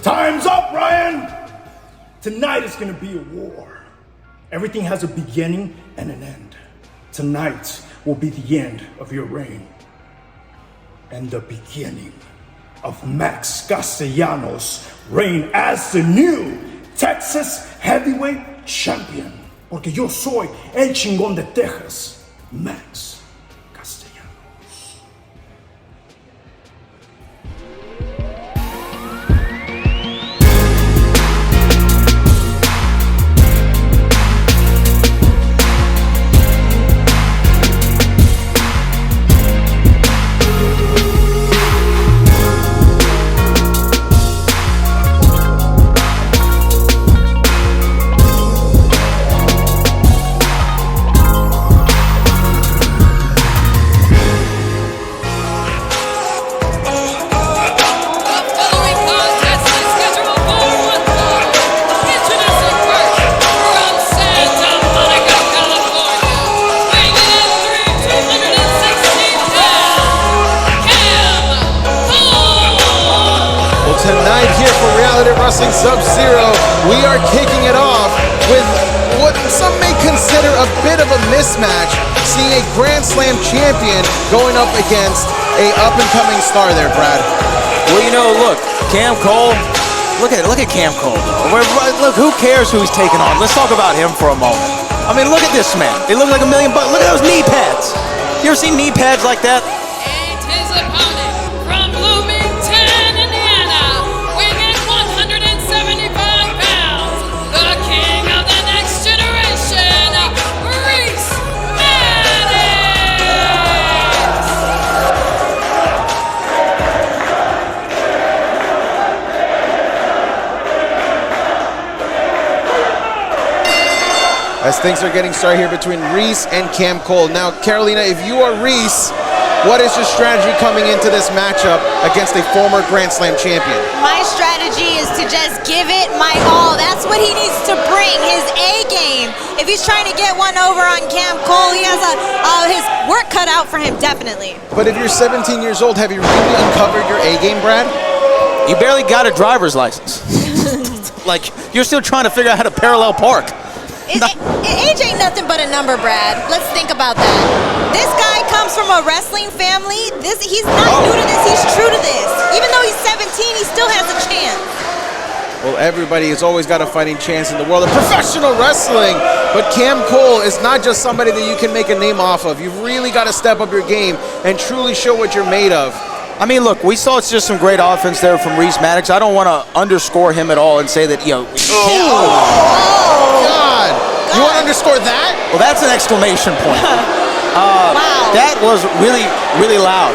Time's up, Ryan! Tonight is gonna be a war. Everything has a beginning and an end. Tonight will be the end of your reign. And the beginning of Max Castellanos' reign as the new Texas Heavyweight Champion. Porque yo soy el chingón de Texas, Max. Wrestling Sub-Zero, we are kicking it off with what some may consider a bit of a mismatch, seeing a Grand Slam champion going up against a up-and-coming star there, Brad. Well, you know, look, Cam Cole, look at Cam Cole. Look, who cares who he's taking on? Let's talk about him for a moment. I mean, look at this man. They look like $1 million bucks. Look at those knee pads. You ever seen knee pads like that? And his opponent from Bloomington, Indiana, weighing 175 pounds, the king of the next generation, Rhys Maddox. As things are getting started here between Rhys and Cam Cole. Now, Carolina, if you are Rhys, what is your strategy coming into this matchup against a former Grand Slam champion? My strategy is to just give it my all. That's what he needs to bring, his A game. If he's trying to get one over on Cam Cole, he has his work cut out for him, definitely. But if you're 17 years old, have you really uncovered your A game, Brad? You barely got a driver's license. Like, you're still trying to figure out how to parallel park. Age ain't nothing but a number, Brad. Let's think about that. This guy comes from a wrestling family. He's not new to this, he's true to this. Even though he's 17, he still has a chance. Well, everybody has always got a fighting chance in the world of professional wrestling. But Cam Cole is not just somebody that you can make a name off of. You've really got to step up your game and truly show what you're made of. I mean, look, we saw it's just some great offense there from Rhys Maddox. I don't want to underscore him at all and say that, you know, God. You want to underscore that? Well, that's an exclamation point. Wow. That was really, really loud.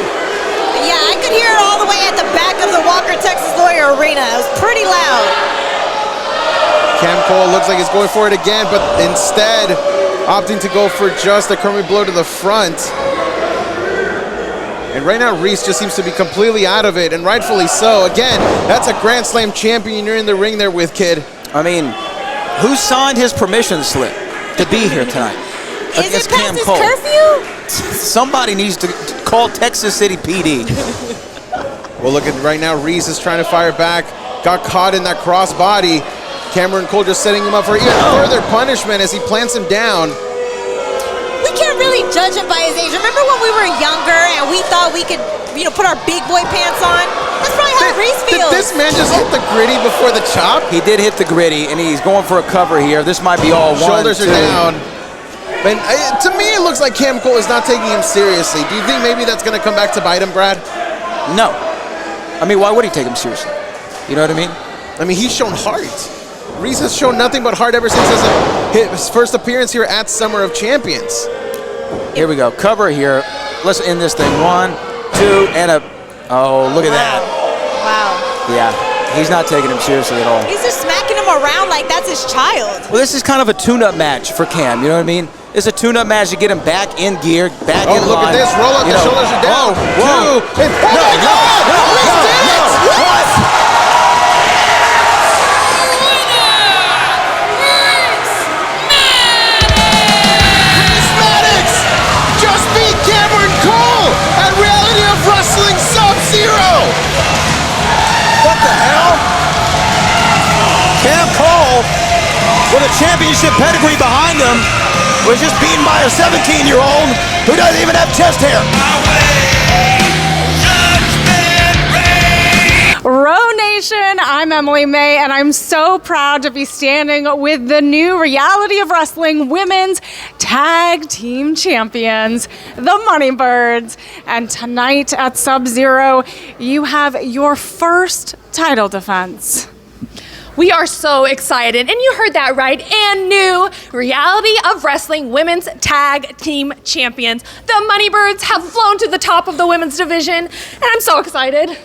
Yeah, I could hear it all the way at the back of the Walker Texas Lawyer Arena. It was pretty loud. Cam Cole looks like he's going for it again, but instead opting to go for just a Kermit blow to the front. And right now, Rhys just seems to be completely out of it, and rightfully so. Again, that's a Grand Slam champion you're in the ring there with, kid. I mean, who signed his permission slip to be here tonight? Is it past his curfew? Somebody needs to call Texas City PD. Well, look at right now, Rhys is trying to fire back. Got caught in that cross body. Cameron Cole just setting him up for even further punishment as he plants him down. We can't really judge him by his age. Remember when we were younger and we thought we could, you know, put our big boy pants on? That's probably how Rhys feels. Did this man just hit the gritty before the chop? He did hit the gritty, and he's going for a cover here. This might be all one, Shoulders are down. And to me, it looks like Cam Cole is not taking him seriously. Do you think maybe that's going to come back to bite him, Brad? No. I mean, why would he take him seriously? You know what I mean? I mean, he's shown heart. Rhys has shown nothing but heart ever since his first appearance here at Summer of Champions. Here we go. Cover here. Let's end this thing. 1, 2, and a... Oh, look at that. Wow. Yeah, he's not taking him seriously at all. He's just smacking him around like that's his child. Well, this is kind of a tune-up match for Cam, you know what I mean? It's a tune-up match to get him back in gear, back in line. Oh, look at this. Roll up, the shoulders are down. Whoa. 2. And, oh, my God! Rhys did it! What? What the hell? with a championship pedigree behind them was just beaten by a 17-year-old who doesn't even have chest hair. Row Nation, I'm Emily May, and I'm so proud to be standing with the new Reality of Wrestling Women's Tag Team Champions, the Money Birds. And tonight at Sub-Zero, you have your first title defense. We are so excited, and you heard that right, and new Reality of Wrestling Women's Tag Team Champions. The Money Birds have flown to the top of the women's division, and I'm so excited.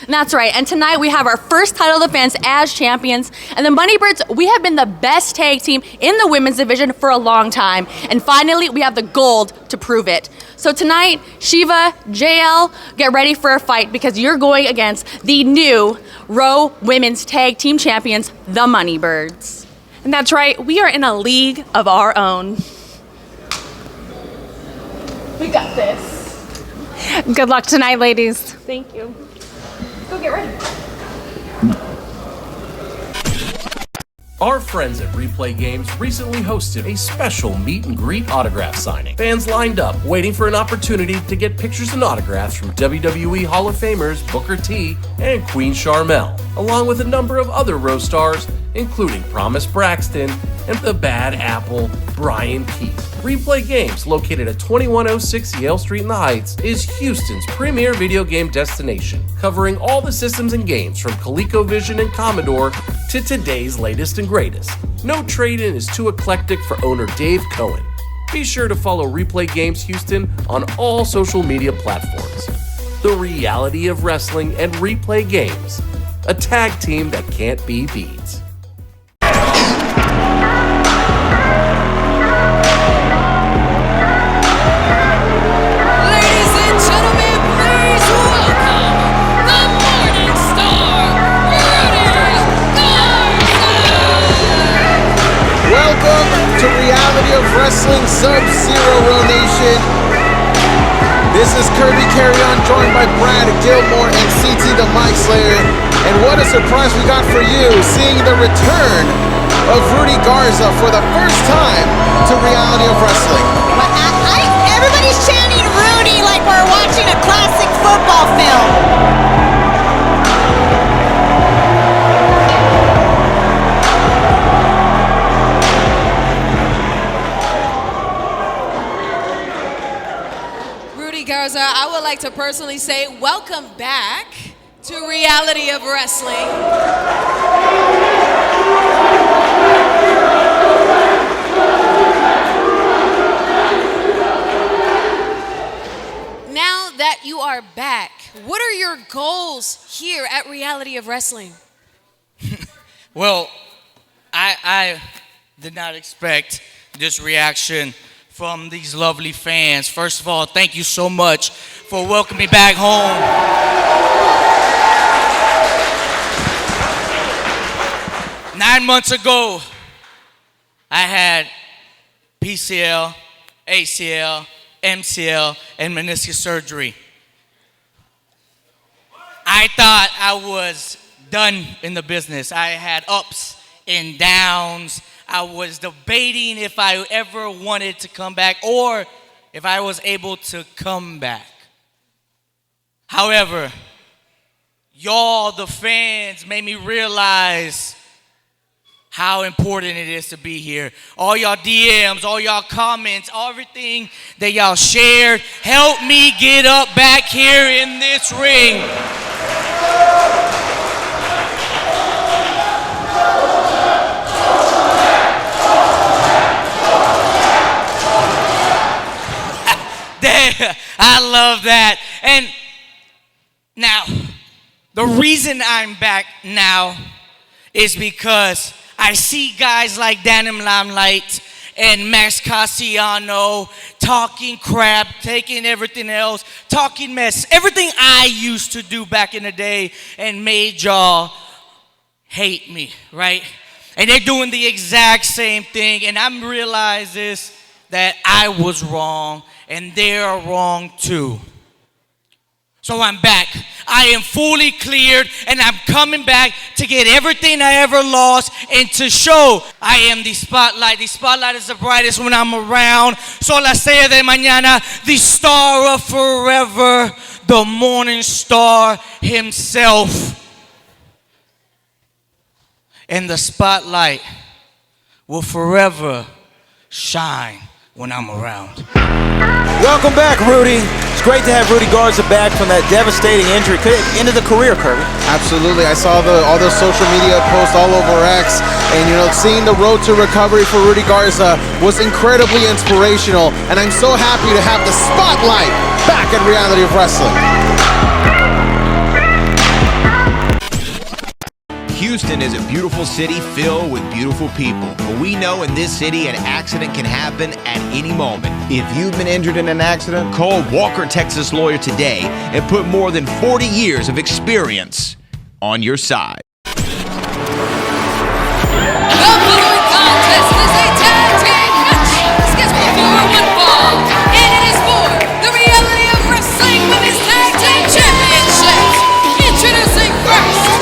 That's right, and tonight we have our first title defense as champions, and the Money Birds, we have been the best tag team in the women's division for a long time, and finally we have the gold to prove it. So tonight, Sheeva, Jael, get ready for a fight because you're going against the new Raw Women's Tag Team Champions, the Money Birds. And that's right, we are in a league of our own. We got this. Good luck tonight, ladies. Thank you. Go get ready. Our friends at Replay Games recently hosted a special meet and greet autograph signing. Fans lined up, waiting for an opportunity to get pictures and autographs from WWE Hall of Famers Booker T and Queen Sharmell, along with a number of other Raw stars, including Promise Braxton and the Bad Apple Brian Keith. Replay Games, located at 2106 Yale Street in the Heights, is Houston's premier video game destination, covering all the systems and games from ColecoVision and Commodore to today's latest and greatest. No trade-in is too eclectic for owner Dave Cohen. Be sure to follow Replay Games Houston on all social media platforms. The Reality of Wrestling and Replay Games, a tag team that can't be beat. Ladies and gentlemen, please welcome the Morning Star, Rudy Garza! Welcome to Reality of Wrestling Sub-Zero, Raw Nation. This is Kirby Carrion, joined by Brad Gilmore and CT the Mic Slayer. And what a surprise we got for you, seeing the return of Rudy Garza for the first time to Reality of Wrestling. But everybody's chanting Rudy like we're watching a classic football film. Rudy Garza, I would like to personally say welcome back to Reality of Wrestling. Now that you are back, what are your goals here at Reality of Wrestling? Well, I did not expect this reaction from these lovely fans. First of all, thank you so much for welcoming me back home. 9 months ago, I had PCL, ACL, MCL, and meniscus surgery. I thought I was done in the business. I had ups and downs. I was debating if I ever wanted to come back or if I was able to come back. However, y'all, the fans, made me realize how important it is to be here. All y'all DMs, all y'all comments, everything that y'all shared helped me get up back here in this ring. I love that. And now, the reason I'm back now is because I see guys like Danim Limelight and Max Castellanos talking crap, taking everything else, talking mess, everything I used to do back in the day and made y'all hate me, right? And they're doing the exact same thing, and I'm realizing that I was wrong and they are wrong too. So I'm back. I am fully cleared, and I'm coming back to get everything I ever lost and to show I am the spotlight. The spotlight is the brightest when I'm around. Soy la estrella de mañana, the star of forever, the morning star himself. And the spotlight will forever shine when I'm around. Welcome back, Rudy. It's great to have Rudy Garza back from that devastating injury. End of the career, Kirby. Absolutely. I saw all the social media posts all over X, and seeing the road to recovery for Rudy Garza was incredibly inspirational, and I'm so happy to have the spotlight back at Reality of Wrestling. Houston is a beautiful city filled with beautiful people. But we know in this city an accident can happen at any moment. If you've been injured in an accident, call Walker Texas Lawyer today and put more than 40 years of experience on your side. The following contest is a tag team match scheduled for one fall, and it is for the Reality of Wrestling Women's Tag Team Championships. Introducing first,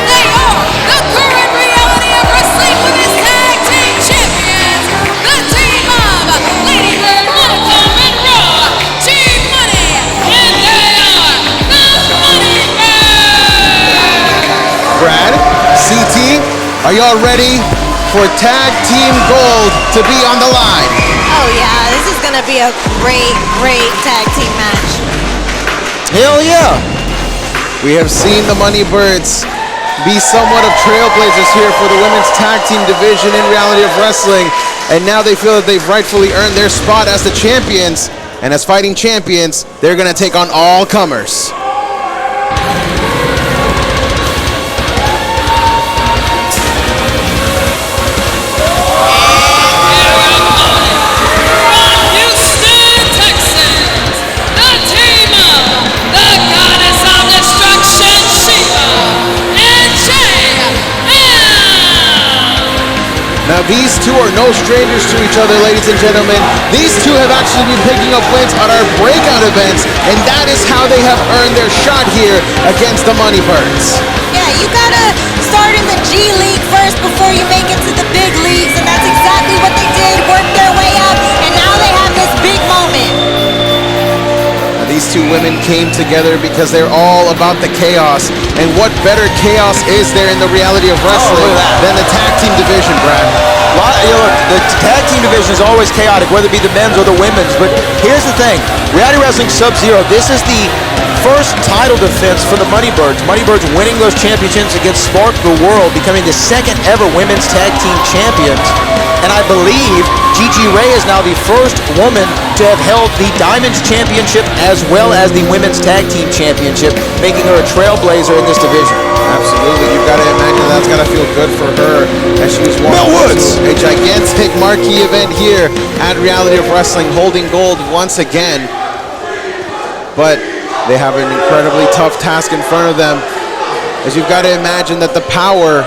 they are the current Reality of Wrestling Women's Tag Team Champions, the team of Lady Bird, Monaco, and Raw, Team Money, and they are the Money Birds. Brad, CT, are y'all ready for Tag Team Gold to be on the line? Oh yeah, this is gonna be a great, great tag team match. Hell yeah! We have seen the Money Birds be somewhat of trailblazers here for the women's tag team division in Reality of Wrestling, and now they feel that they've rightfully earned their spot as the champions, and as fighting champions, they're gonna take on all comers. Houston, Texas, the team of the Goddess of Destruction, Sheeva, and Jael. Now these two are no strangers to each other, ladies and gentlemen. These two have actually been picking up wins on our breakout events, and that is how they have earned their shot here against the Money Birds. Yeah, you gotta start in the G League first before you make it to the big leagues, and that's exactly what they did, worked their way up, and now they have this big moment. Now, these two women came together because they're all about the chaos, and what better chaos is there in the Reality of Wrestling than the tag team division, Brad? The tag team division is always chaotic, whether it be the men's or the women's. But here's the thing. Reality Wrestling Sub-Zero, this is the first title defense for the Money Birds. Money Birds winning those championships against Spark the World, becoming the second ever women's tag team champions. And I believe Gigi Ray is now the first woman to have held the Diamonds Championship as well as the Women's Tag Team Championship, making her a trailblazer in this division. Absolutely. You've got to imagine that's got to feel good for her as she's won a gigantic marquee event here at Reality of Wrestling, holding gold once again. But they have an incredibly tough task in front of them, as you've got to imagine that the power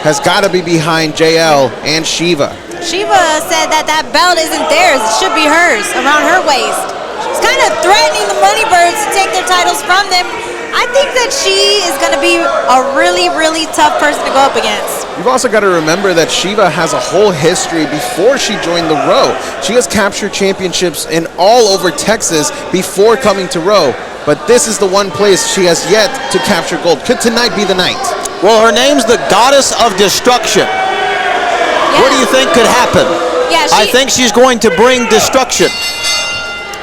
has got to be behind Jael and Sheeva. Sheeva said that that belt isn't theirs, it should be hers, around her waist. She's kind of threatening the Money Birds to take their titles from them. I think that she is going to be a really, really tough person to go up against. You've also got to remember that Sheeva has a whole history before she joined the Row. She has captured championships in all over Texas before coming to Row. But this is the one place she has yet to capture gold. Could tonight be the night? Well, her name's the Goddess of Destruction. Yeah. What do you think could happen? Yeah, I think she's going to bring destruction.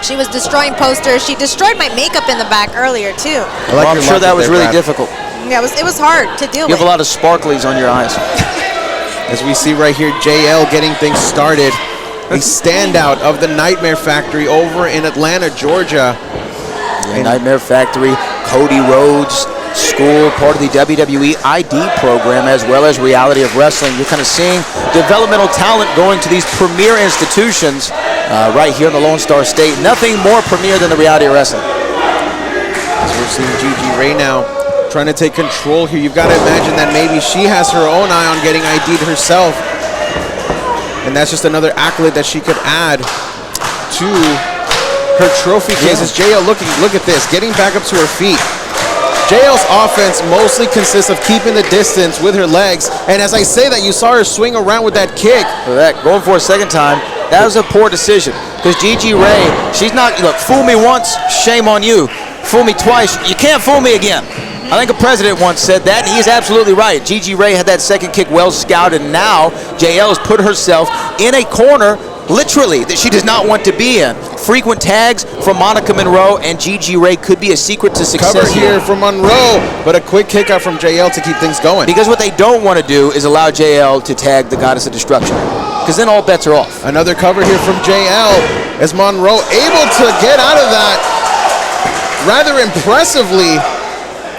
She was destroying posters. She destroyed my makeup in the back earlier too. Well, I'm sure that was really difficult. Yeah, it was hard to deal You with. have a lot of sparklies on your eyes. As we see right here, Jael getting things started. A standout of the Nightmare Factory over in Atlanta, Georgia. Yeah, Nightmare Factory, Cody Rhodes School, part of the WWE ID program, as well as Reality of Wrestling. You're kind of seeing developmental talent going to these premier institutions right here in the Lone Star State. Nothing more premier than the Reality of Wrestling. As we're seeing Gigi Ray now trying to take control here. You've got to imagine that maybe she has her own eye on getting ID'd herself. And that's just another accolade that she could add to her trophy cases. Jael look at this, getting back up to her feet. Jael's offense mostly consists of keeping the distance with her legs, and as I say that, you saw her swing around with that kick. Look at that, going for a second time. That was a poor decision, because Gigi Ray, she's not, look, fool me once, shame on you. Fool me twice, you can't fool me again. I think a president once said that, and he is absolutely right. Gigi Ray had that second kick well scouted, and now Jael has put herself in a corner, literally, that she does not want to be in. Frequent tags from Monica Monroe and Gigi Ray could be a secret to success. Cover here from Monroe, but a quick kick out from Jael to keep things going. Because what they don't want to do is allow Jael to tag the Goddess of Destruction, because then all bets are off. Another cover here from Jael as Monroe able to get out of that rather impressively.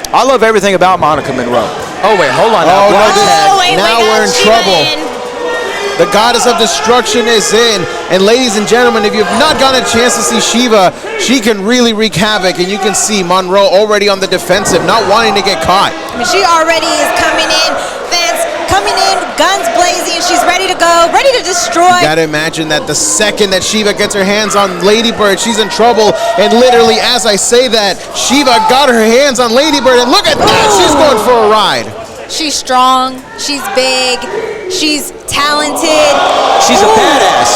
I love everything about Monica Monroe. Oh wait, hold on. Oh, now. no, now we're in trouble. The Goddess of Destruction is in. And ladies and gentlemen, if you've not gotten a chance to see Sheeva, she can really wreak havoc. And you can see Monroe already on the defensive, not wanting to get caught. I mean, she already is coming in, fans coming in, guns blazing. She's ready to go, ready to destroy. You gotta imagine that the second that Sheeva gets her hands on Lady Bird, she's in trouble. And literally, as I say that, Sheeva got her hands on Lady Bird, and look at that, she's going for a ride. She's strong, she's big, she's talented. She's a badass.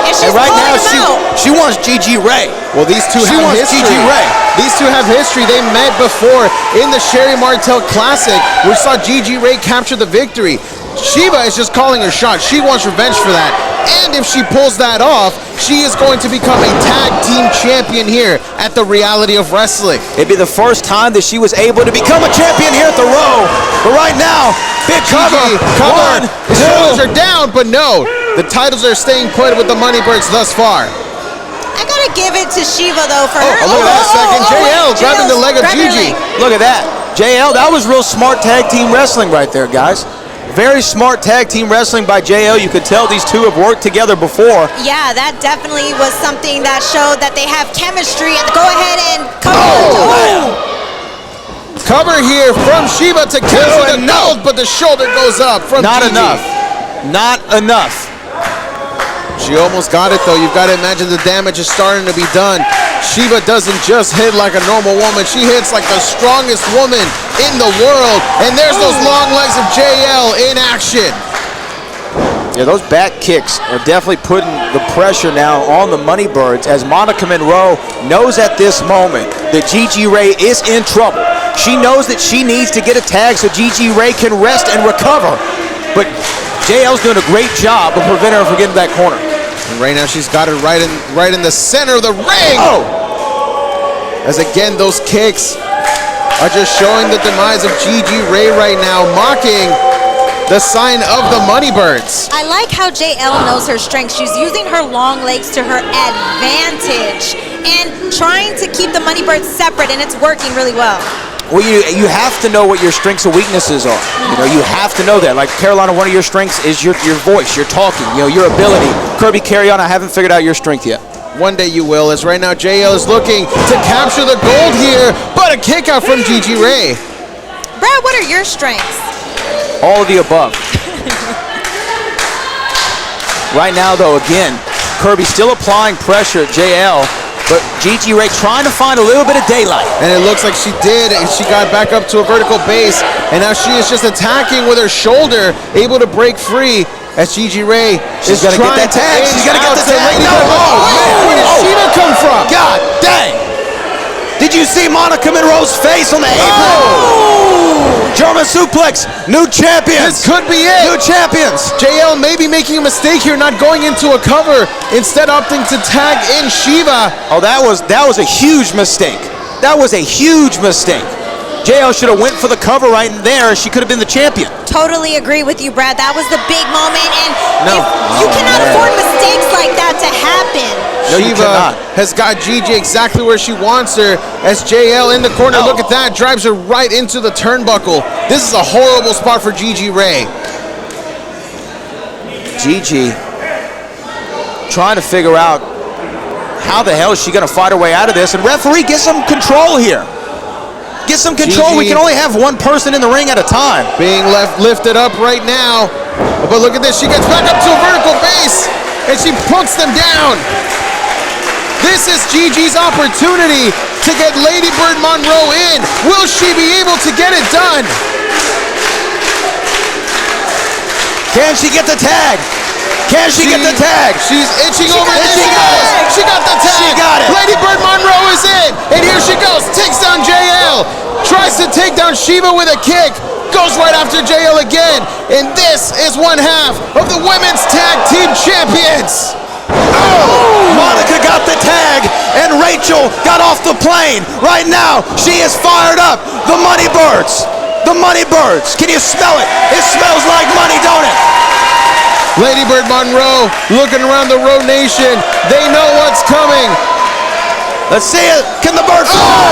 And she's right calling now them out. she wants Gigi Ray. Well, these two have history. Gigi Ray. These two have history. They met before in the Sherry Martel Classic. We saw Gigi Ray capture the victory. Sheeva is just calling her shot. She wants revenge for that. And if she pulls that off, she is going to become a tag team champion here at the Reality of Wrestling. It'd be the first time that she was able to become a champion here at the Row. But right now, big cover. Cover. One, The shoulders two. are down, but no. The titles are staying put with the Money Birds thus far. I gotta give it to Sheeva though for her. Look at that second. Jael grabbing the leg of grabbing her Gigi. leg. Look at that. Jael, that was real smart tag team wrestling right there, guys. Very smart tag team wrestling by Jael. You could tell these two have worked together before. Yeah, that definitely was something that showed that they have chemistry. And go ahead and cover. Cover here from Sheeva to capture the nose, but the shoulder goes up from Not Gigi. enough. Not enough. She almost got it though. You've got to imagine the damage is starting to be done. Sheeva doesn't just hit like a normal woman. She hits like the strongest woman in the world. And there's those long legs of Jael in action. Yeah, those back kicks are definitely putting the pressure now on the Money Birds, as Monica Monroe knows at this moment that Gigi Ray is in trouble. She knows that she needs to get a tag so Gigi Ray can rest and recover. But Jael's doing a great job of preventing her from getting that corner. And right now she's got it right in the center of the ring. As again, those kicks are just showing the demise of Gigi Ray right now, mocking the sign of the Money Birds. I like how Jael knows her strength. She's using her long legs to her advantage and trying to keep the Money Birds separate, and it's working really well. Well, you have to know what your strengths and weaknesses are. You know, you have to know that. Like Carolina, one of your strengths is your voice, your talking, you know, your ability. Kirby, carry on. I haven't figured out your strength yet. One day you will, as right now Jael is looking to capture the gold here, but a kick out from Gigi Ray. Brad, what are your strengths? All of the above. Right now, though, again, Kirby still applying pressure at Jael, but Gigi Ray trying to find a little bit of daylight. And it looks like she did, and she got back up to a vertical base, and now she is just attacking with her shoulder, able to break free as Gigi Ray is gonna trying get that tag. to She's gonna get the to tag. Lady No. Bird. Where did Sheeva come from? God dang! Did you see Monica Monroe's face on the apron? German suplex, new champions. This could be it. New champions. Jael may be making a mistake here, not going into a cover, instead opting to tag in Sheeva. Oh, that was a huge mistake. That was a huge mistake. Jael should have went for the cover right in there. She could have been the champion. Totally agree with you, Brad. That was the big moment, and No. you cannot afford mistakes like that to happen. No, you Sheeva cannot. has got Gigi exactly where she wants her, as Jael in the corner, look at that, drives her right into the turnbuckle. This is a horrible spot for Gigi Ray. Gigi trying to figure out how the hell is she going to fight her way out of this, and referee, get some control here. Get some control. Gigi, we can only have one person in the ring at a time. Being lifted up right now, but look at this, she gets back up to a vertical base, and she puts them down. This is Gigi's opportunity to get Lady Bird Monroe in. Will she be able to get it done? Can she get the tag? Can she get the tag? She's itching over. There she goes. She got the tag. She got it. Lady Bird Monroe is in. And here she goes. Takes down Jael. Tries to take down Sheeva with a kick. Goes right after Jael again. And this is one half of the Women's Tag Team Champions. Oh! Monica got the tag, and Rachel got off the plane. Right now, she is fired up. The Money Birds. The Money Birds. Can you smell it? It smells like money, don't it? Lady Bird Monroe looking around the Road Nation. They know what's coming. Let's see it. Can the bird fly?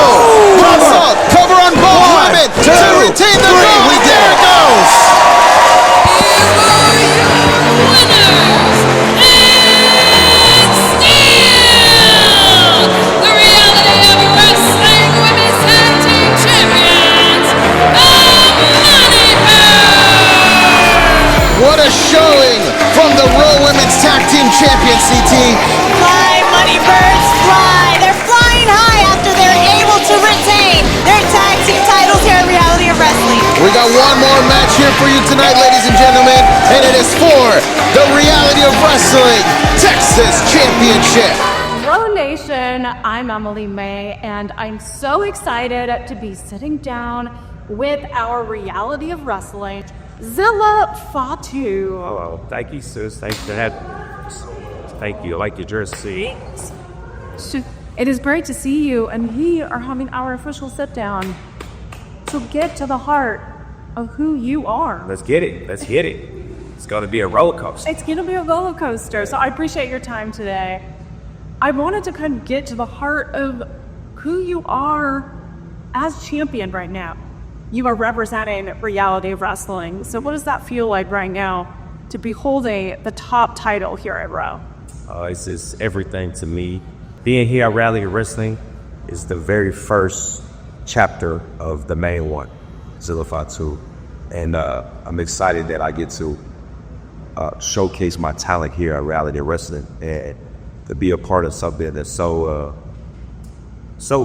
Oh! Cover on both women to retain the gold. We did. There it goes. The reality of wrestling women's tag team champions, the Money Birds. What a showing from the Raw Women's Tag Team Champions, CT. Fly, Money Birds, fly. They're flying high after they're able to retain their tag team titles here at Reality of Wrestling. We got one more match here for you tonight, ladies and gentlemen, and it is for the Reality of Wrestling Texas Championship. Row Nation, I'm Emily May, and I'm so excited to be sitting down with our Reality of Wrestling, ZILLA Fatu. Hello. Thank you, sis. Thanks for having me. Thank you. I like your jersey. It is great to see you, and we are having our official sit down to get to the heart of who you are. Let's get it. Let's hit it. It's going to be a roller coaster. It's going to be a roller coaster, so I appreciate your time today. I wanted to kind of get to the heart of who you are as champion right now. You are representing Reality of Wrestling. So what does that feel like right now to be holding the top title here at Raw? It's just everything to me. Being here at Reality of Wrestling is the very first chapter of the main one, ZILLA Fatu. And I'm excited that I get to showcase my talent here at Reality of Wrestling and to be a part of something that's so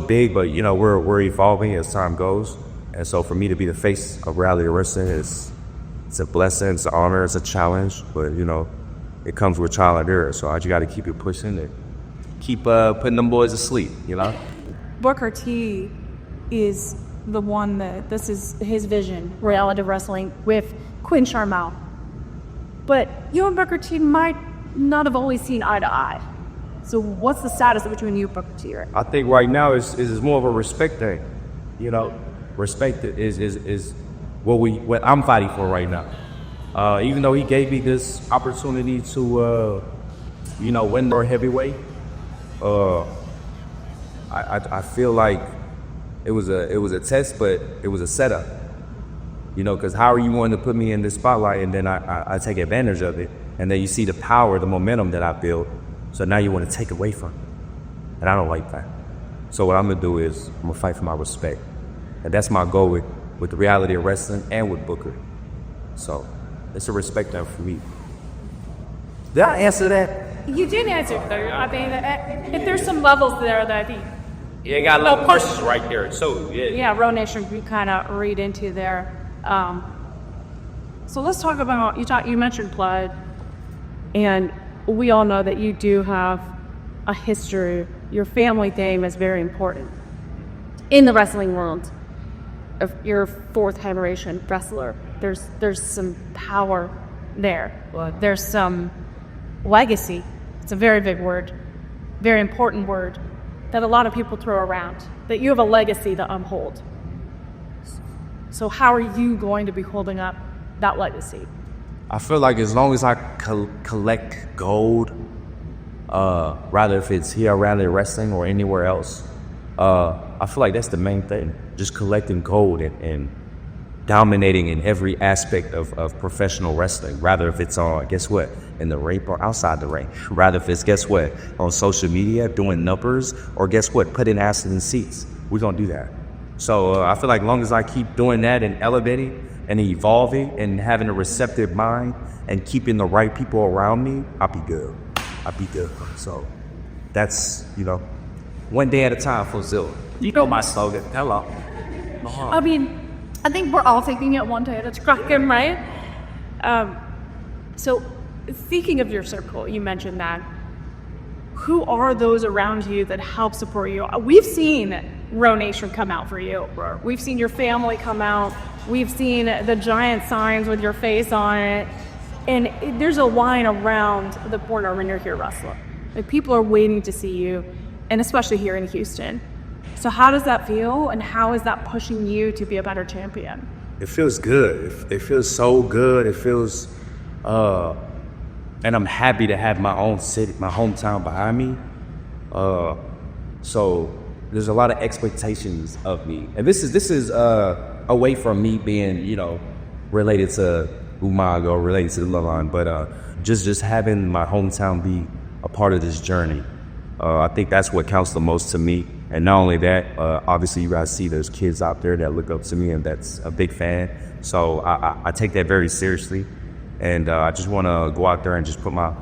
big, but you know, we're evolving as time goes. And so for me to be the face of Reality of Wrestling it's a blessing, it's an honor, it's a challenge, but you know, it comes with trial and error. So I just got to keep it pushing and keep putting them boys to sleep, you know? Booker T is the one that, this is his vision, Reality of Wrestling with Quinn Sharmell. But you and Booker T might not have always seen eye to eye. So what's the status between you and Booker T? I think right now is more of a respect thing, you know? Respect is what I'm fighting for right now. Even though he gave me this opportunity to, you know, win the heavyweight, I feel like it was a test, but it was a setup. You know, because how are you wanting to put me in this spotlight and then I take advantage of it, and then you see the power, the momentum that I built, so now you want to take away from it, and I don't like that. So what I'm gonna do is I'm gonna fight for my respect. And that's my goal with the Reality of Wrestling and with Booker. So it's a respect thing for me. Did I answer that? You did answer it, though. I mean, if there's some levels there that I think... Yeah, got level pushes right there, so yeah. Yeah, Row Nation, we kind of read into there. So let's talk about, you mentioned blood, and we all know that you do have a history. Your family name is very important in the wrestling world. If you're a fourth generation wrestler, there's some power there. There's some legacy. It's a very big word, very important word that a lot of people throw around, that you have a legacy to uphold. So how are you going to be holding up that legacy? I feel like as long as I collect gold, rather if it's here around the wrestling or anywhere else, I feel like that's the main thing. Just collecting gold and dominating in every aspect of professional wrestling. Rather if it's on, guess what, in the ring or outside the ring. Rather if it's, guess what, on social media, doing numbers, or guess what, putting asses in seats. We're gonna do that. So I feel like as long as I keep doing that and elevating and evolving and having a receptive mind and keeping the right people around me, I'll be good. So that's, you know, one day at a time for Zilla. You know my slogan. Hello. I mean, I think we're all taking it one day at a time, right? So, speaking of your circle, you mentioned that. Who are those around you that help support you? We've seen Row Nation come out for you. We've seen your family come out. We've seen the giant signs with your face on it. And there's a line around the corner when you're here wrestling. Like, people are waiting to see you, and especially here in Houston. So how does that feel, and how is that pushing you to be a better champion? It feels good. It feels so good. It feels, and I'm happy to have my own city, my hometown behind me. So there's a lot of expectations of me, and this is away from me being, you know, related to Umaga or related to the Bloodline, but just having my hometown be a part of this journey. I think that's what counts the most to me. And not only that, obviously you guys see there's kids out there that look up to me and that's a big fan. So I take that very seriously. And I just want to go out there and just put my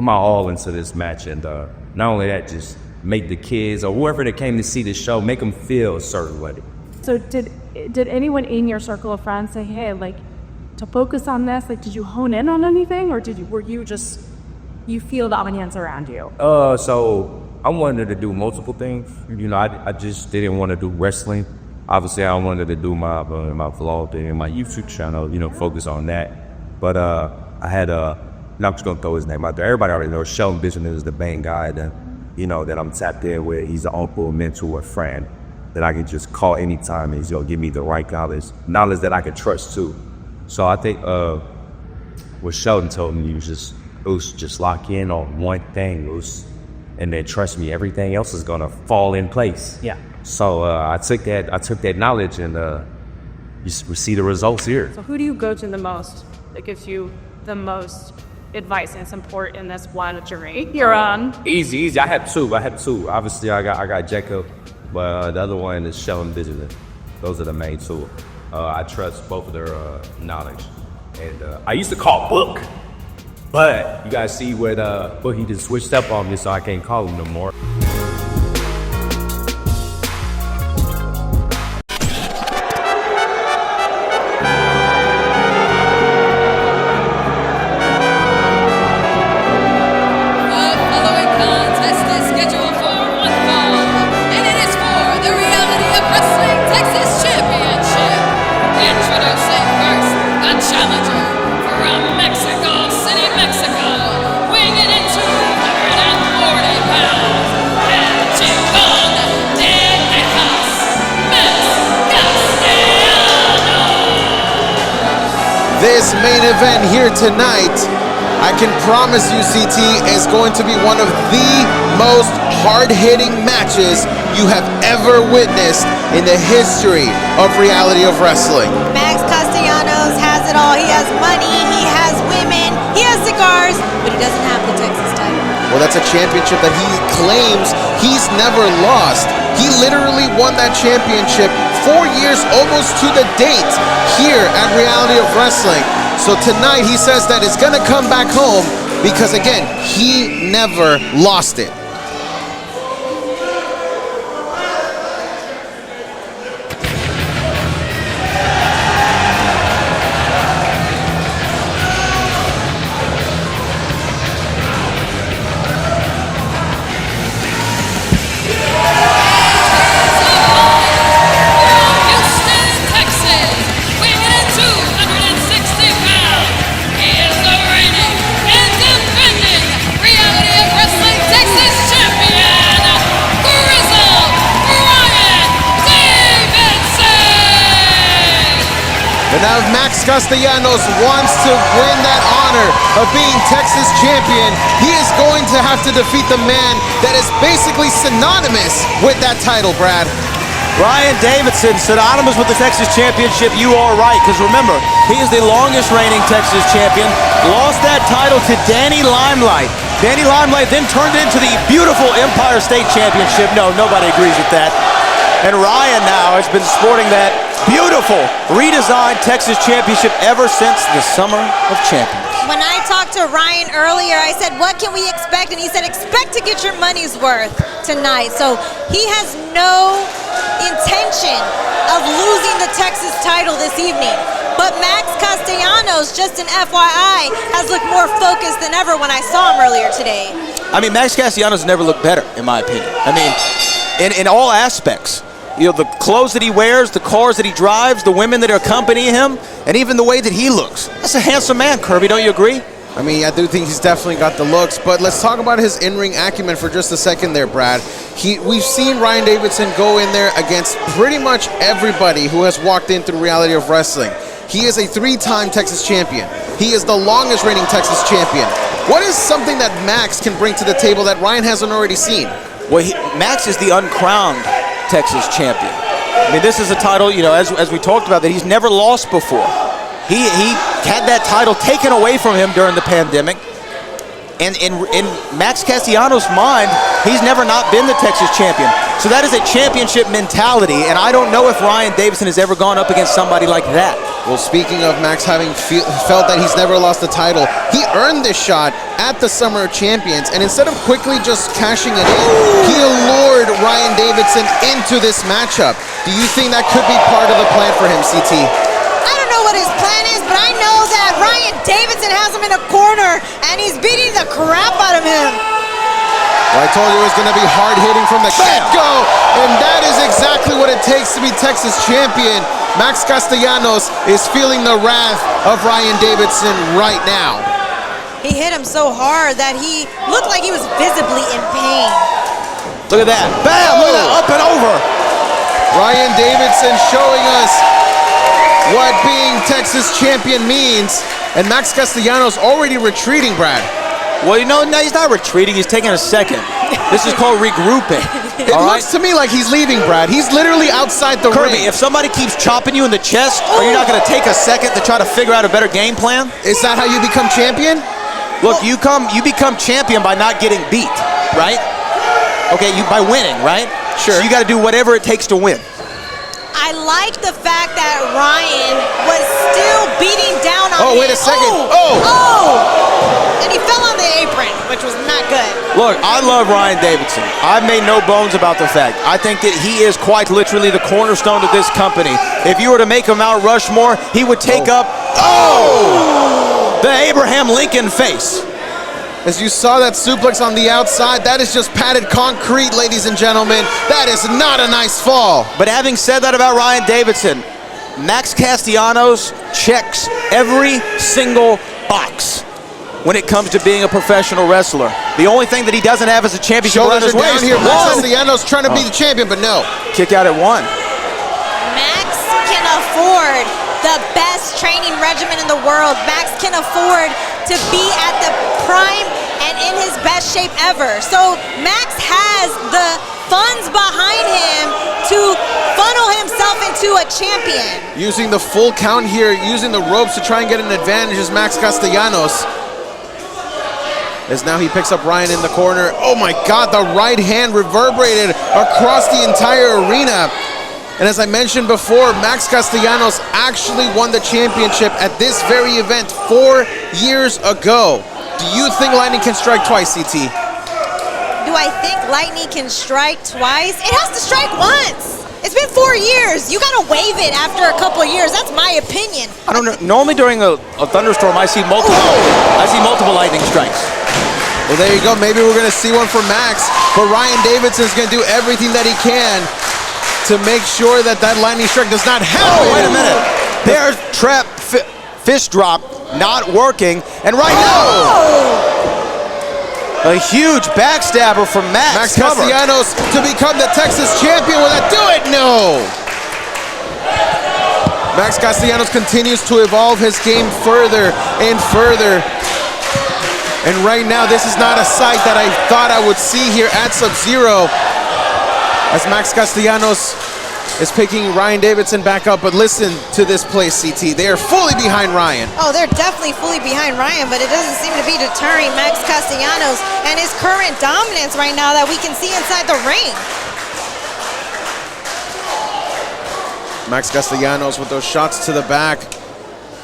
all into this match. And not only that, just make the kids or whoever that came to see the show, make them feel a certain way. So did anyone in your circle of friends say, hey, like, to focus on this? Like, did you hone in on anything, or were you just, you feel the audience around you? So I wanted to do multiple things. You know, I just didn't want to do wrestling. Obviously, I wanted to do my vlog thing and my YouTube channel, you know, focus on that. But I had I'm just going to throw his name out there. Everybody already knows Sheldon Vision is the main guy that, you know, that I'm tapped in with. He's an uncle, mentor, a friend that I can just call anytime and he's going to give me the right knowledge that I can trust too. So I think what Sheldon told me was just lock in on one thing, and then trust me, everything else is gonna fall in place. Yeah. So I took that knowledge, and you see the results here. So who do you go to the most that gives you the most advice and support in this one journey you're on? Easy. I had two. Obviously, I got Jacob, but the other one is Sheldon Vision. Those are the main two. I trust both of their knowledge. And I used to call Book, but you guys see what Book, he just switched up on me, so I can't call him no more. This main event here tonight, I can promise you, CT, is going to be one of the most hard-hitting matches you have ever witnessed in the history of reality of wrestling. Max Castellanos has it all. He has money, he has women, he has cigars, but he doesn't have the Texas title. Well, that's a championship that he claims he's never lost. He literally won that championship 4 years almost to the date here at Reality of Wrestling. So tonight he says that it's gonna come back home because, again, he never lost it. Now, if Max Castellanos wants to win that honor of being Texas champion, he is going to have to defeat the man that is basically synonymous with that title, Brad. Ryan Davidson, synonymous with the Texas Championship. You are right, because remember, he is the longest reigning Texas champion. Lost that title to Danny Limelight. Danny Limelight then turned it into the beautiful Empire State Championship. No, nobody agrees with that. And Ryan now has been sporting that beautiful redesigned Texas Championship ever since the Summer of Champions. When I talked to Ryan earlier, I said, what can we expect? And he said, expect to get your money's worth tonight. So he has no intention of losing the Texas title this evening. But Max Castellanos, just an FYI, has looked more focused than ever when I saw him earlier today. I mean, Max Castellanos never looked better, in my opinion. I mean, in all aspects. You know, the clothes that he wears, the cars that he drives, the women that accompany him, and even the way that he looks. That's a handsome man, Kirby, don't you agree? I mean, I do think he's definitely got the looks, but let's talk about his in-ring acumen for just a second there, Brad. We've seen Ryan Davidson go in there against pretty much everybody who has walked in through Reality of Wrestling. He is a 3-time Texas champion. He is the longest reigning Texas champion. What is something that Max can bring to the table that Ryan hasn't already seen? Well, Max is the uncrowned Texas champion. I mean, this is a title, you know, as we talked about, that he's never lost before. He had that title taken away from him during the pandemic. And in Max Castellanos' mind, he's never not been the Texas champion. So that is a championship mentality, and I don't know if Ryan Davidson has ever gone up against somebody like that. Well, speaking of Max having felt that he's never lost a title, he earned this shot at the Summer of Champions, and instead of quickly just cashing it in, he allured Ryan Davidson into this matchup. Do you think that could be part of the plan for him, CT? I don't know what his plan is, but I know that Ryan Davidson has him in a corner, and he's beating the crap out of him. Well, I told you it was going to be hard-hitting from the get-go, and that is exactly what it takes to be Texas champion. Max Castellanos is feeling the wrath of Ryan Davidson right now. He hit him so hard that he looked like he was visibly in pain. Look at that. Bam! Look at that. Up and over. Ryan Davidson showing us what being Texas champion means, and Max Castellanos already retreating, Brad. Well, you know, no, he's not retreating. He's taking a second. This is called regrouping. It looks to me like he's leaving, Brad. He's literally outside the Kirby, ring. if somebody keeps chopping you in the chest, are you not going to take a second to try to figure out a better game plan? Is that how you become champion? Look, you become champion by not getting beat, right? Okay, by winning, right? Sure. So you got to do whatever it takes to win. I like the fact that Ryan was still beating down on him. Oh, wait a second. And he fell on the apron, which was not good. Look, I love Ryan Davidson. I've made no bones about the fact. I think that he is quite literally the cornerstone of this company. If you were to make him Mount Rushmore, he would take up, the Abraham Lincoln face. As you saw that suplex on the outside, that is just padded concrete, ladies and gentlemen. That is not a nice fall. But having said that about Ryan Davidson, Max Castellanos checks every single box when it comes to being a professional wrestler. The only thing that he doesn't have is a championship around his waist. Down here, Max Castellanos trying to be the champion, but no. Kick out at 1. Max can afford the best training regimen in the world. Max can afford to be at the prime and in his best shape ever. So Max has the funds behind him to funnel himself into a champion. Using the full count here, using the ropes to try and get an advantage is Max Castellanos. As now he picks up Ryan in the corner. Oh my God, the right hand reverberated across the entire arena. And as I mentioned before, Max Castellanos actually won the championship at this very event 4 years ago. Do you think lightning can strike twice, CT? Do I think lightning can strike twice? It has to strike once. It's been 4 years. You gotta wave it after a couple of years. That's my opinion. I don't know. Normally during a thunderstorm, I see multiple lightning strikes. Well, there you go. Maybe we're gonna see one for Max, but Ryan Davidson's gonna do everything that he can to make sure that that lightning strike does not happen. Oh, wait a minute. There's trap fish drop not working, and right now, a huge backstabber from Max. Max Castellanos to become the Texas champion. Will that do it? No. Max Castellanos continues to evolve his game further and further. And right now, this is not a sight that I thought I would see here at Sub-Zero, as Max Castellanos is picking Ryan Davidson back up. But listen to this place, CT. They are fully behind Ryan. Oh, they're definitely fully behind Ryan, but it doesn't seem to be deterring Max Castellanos and his current dominance right now that we can see inside the ring. Max Castellanos with those shots to the back.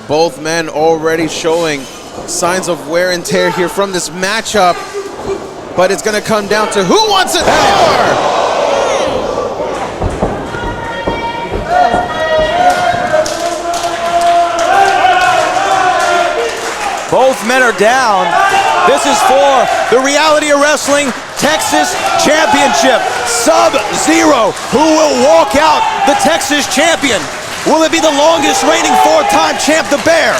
Both men already showing Signs of wear and tear here from this matchup, but it's gonna come down to who wants it more. Both men are down. This is for the Reality of Wrestling Texas Championship. Sub-Zero, who will walk out the Texas champion? Will it be the longest reigning four-time champ, the Bear?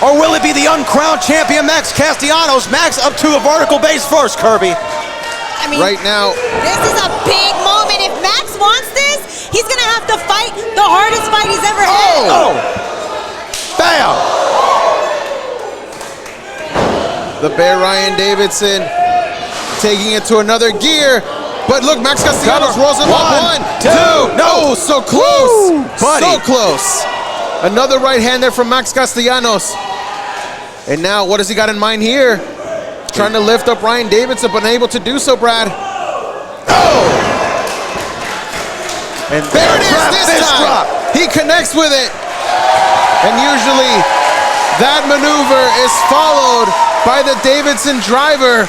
Or will it be the uncrowned champion, Max Castellanos? Max, up to a vertical base first, Kirby. I mean, right now, this is a big moment. If Max wants this, he's gonna have to fight the hardest fight he's ever had. Oh! Bam! the Bear Ryan Davidson taking it to another gear. But look, Max Castellanos rolls him up. One, two. No, so close. So close. Another right hand there from Max Castellanos. And now, what has he got in mind here? Trying to lift up Ryan Davidson, but unable to do so, Brad. Oh! And there it is this time. He connects with it. And usually, that maneuver is followed by the Davidson driver.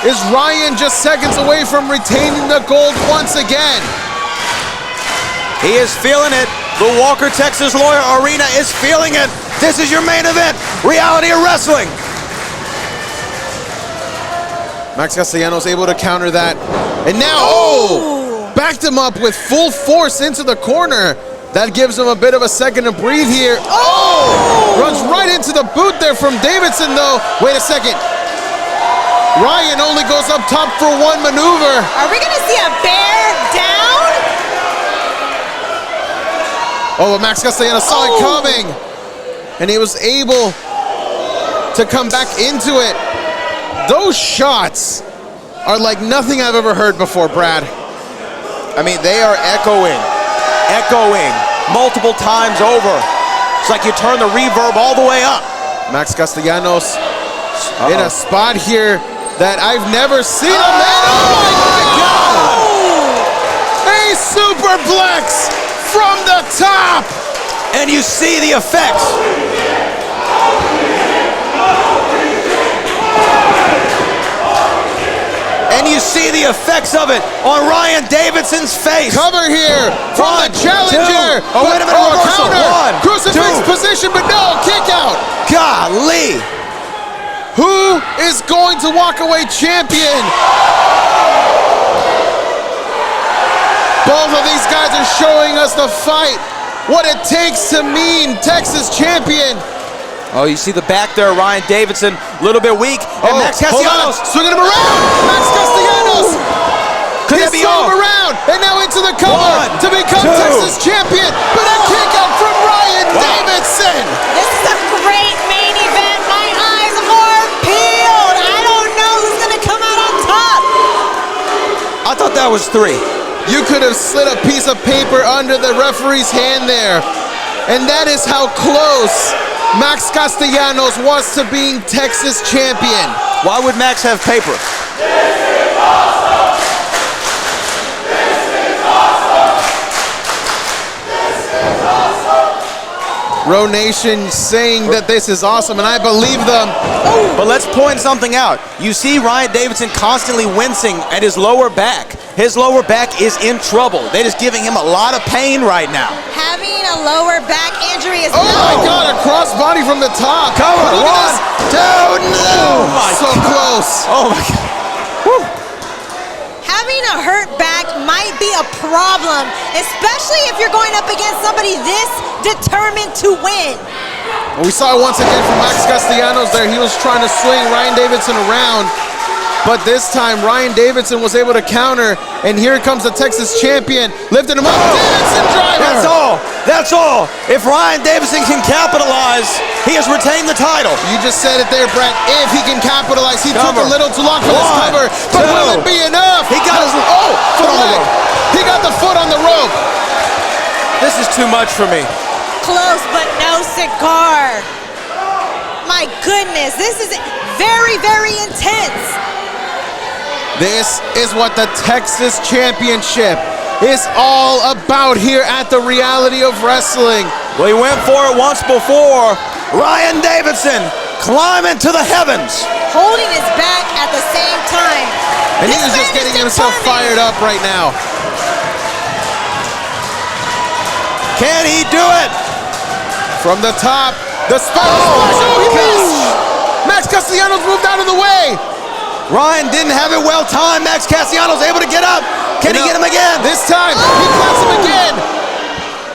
Is Ryan just seconds away from retaining the gold once again? He is feeling it. The Walker Texas Lawyer Arena is feeling it. This is your main event, Reality of Wrestling. Max Castellanos able to counter that. And now, backed him up with full force into the corner. That gives him a bit of a second to breathe here. Runs right into the boot there from Davidson though. Wait a second. Ryan only goes up top for one maneuver. Are we gonna see a bear down? Oh, Max Castellanos saw it coming. And he was able to come back into it. Those shots are like nothing I've ever heard before, Brad. I mean, they are echoing multiple times over. It's like you turn the reverb all the way up. Max Castellanos in a spot here that I've never seen a man. Oh my God! A superplex from the top! And you see the effects. And you see the effects of it on Ryan Davidson's face. Cover here from the challenger. Oh, wait a minute, reversal. One, crucifix position, but no, kick out. Golly. Who is going to walk away champion? Both of these guys are showing us the fight. What it takes to mean Texas champion. Oh, you see the back there, Ryan Davidson, a little bit weak. And Max Castellanos swinging him around. Max Castellanos. Could that be all around and now into the cover to become Texas champion. But a kick out from Ryan Davidson. This is a great main event. My eyes are peeled. I don't know who's gonna come out on top. I thought that was 3. You could have slid a piece of paper under the referee's hand there. And that is how close Max Castellanos was to being Texas champion. Why would Max have paper? Row Nation saying that this is awesome, and I believe them. But let's point something out. You see Ryan Davidson constantly wincing at his lower back. His lower back is in trouble. They're just giving him a lot of pain right now. Having a lower back injury is my God, a crossbody from the top. Come on, 1, 2, no! So close. Oh my God. Woo. Having a hurt back might be a problem, especially if you're going up against somebody this determined to win. We saw it once again from Max Castellanos there. He was trying to swing Ryan Davidson around, but this time Ryan Davidson was able to counter, and here comes the Texas champion, lifting him up. Davidson driver! That's all. That's all. If Ryan Davidson can capitalize, he has retained the title. You just said it there, Brett. If he can capitalize, he took a little too long for this cover, but will it be enough? He got his foot on the rope. He got the foot on the rope. This is too much for me. Close, but no cigar. My goodness, this is very, very intense. This is what the Texas Championship is all about here at the Reality of Wrestling. Well, he went for it once before. Ryan Davidson climbing to the heavens. Holding his back at the same time. And This he was just man is getting himself determined. fired up right now. Can he do it? From the top, the spot. Oh, he missed. Max Castellanos moved out of the way. Ryan didn't have it well timed. Max Castellanos able to get up. Can he get him again? This time, he plants him again.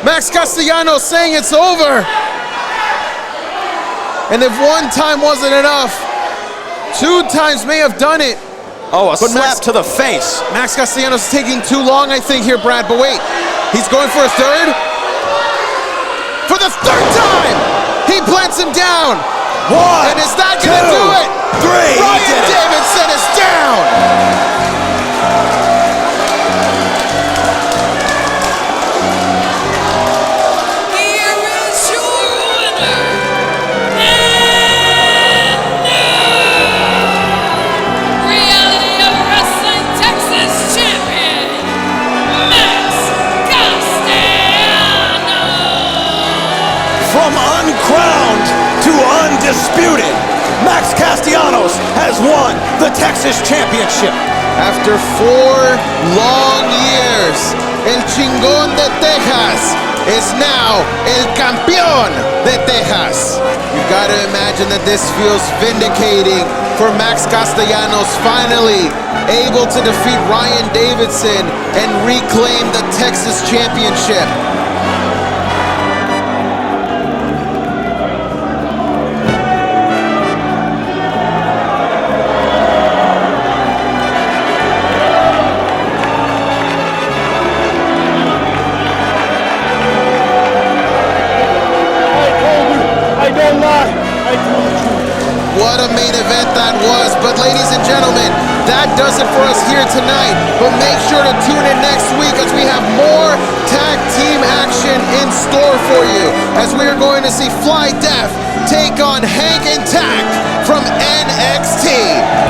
Max Castellanos saying it's over. And if one time wasn't enough, 2 times may have done it. Oh, a slap to the face. Max Castellanos is taking too long, I think, here, Brad. But wait, he's going for a third. For the 3rd time, he plants him down. 1, and is that going to do it? 3. Ryan Davidson is down. From uncrowned to undisputed, Max Castellanos has won the Texas Championship. After 4 long years, el chingón de Texas is now el campeón de Texas. You've got to imagine that this feels vindicating for Max Castellanos, finally able to defeat Ryan Davidson and reclaim the Texas Championship. What a main event that was. But ladies and gentlemen, that does it for us here tonight. But make sure to tune in next week as we have more tag team action in store for you, as we are going to see Fly Def take on Hank and Tack from NXT.